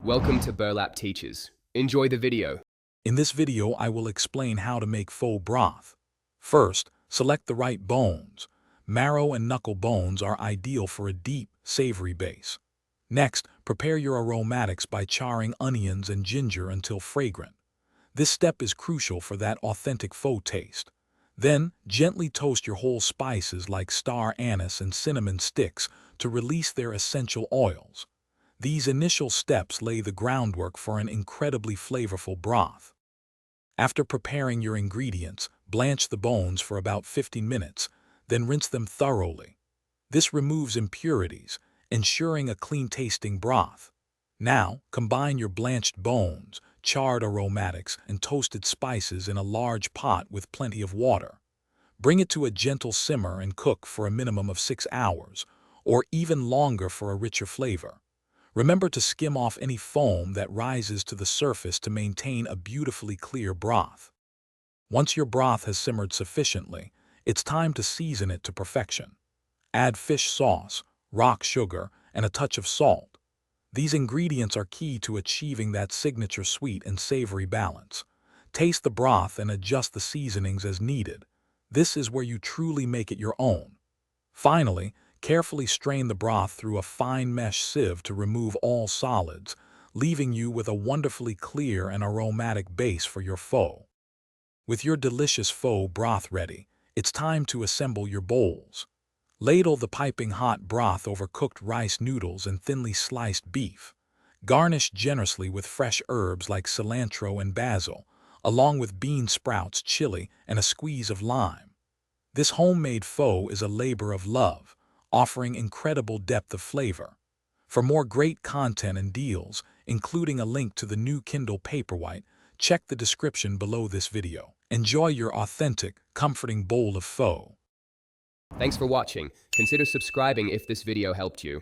Welcome to Burlap Teachers. Enjoy the video. In this video, I will explain how to make pho broth. First, select the right bones. Marrow and knuckle bones are ideal for a deep, savory base. Next, prepare your aromatics by charring onions and ginger until fragrant. This step is crucial for that authentic pho taste. Then, gently toast your whole spices like star anise and cinnamon sticks to release their essential oils. These initial steps lay the groundwork for an incredibly flavorful broth. After preparing your ingredients, blanch the bones for about 15 minutes, then rinse them thoroughly. This removes impurities, ensuring a clean-tasting broth. Now, combine your blanched bones, charred aromatics, and toasted spices in a large pot with plenty of water. Bring it to a gentle simmer and cook for a minimum of 6 hours, or even longer for a richer flavor. Remember to skim off any foam that rises to the surface to maintain a beautifully clear broth. Once your broth has simmered sufficiently, it's time to season it to perfection. Add fish sauce, rock sugar, and a touch of salt. These ingredients are key to achieving that signature sweet and savory balance. Taste the broth and adjust the seasonings as needed. This is where you truly make it your own. Finally, carefully strain the broth through a fine mesh sieve to remove all solids, leaving you with a wonderfully clear and aromatic base for your pho. With your delicious pho broth ready, it's time to assemble your bowls. Ladle the piping hot broth over cooked rice noodles and thinly sliced beef. Garnish generously with fresh herbs like cilantro and basil, along with bean sprouts, chili, and a squeeze of lime. This homemade pho is a labor of love, offering incredible depth of flavor. For more great content and deals, including a link to the new Kindle Paperwhite, check the description below this video. Enjoy your authentic, comforting bowl of pho. Thanks for watching. Consider subscribing if this video helped you.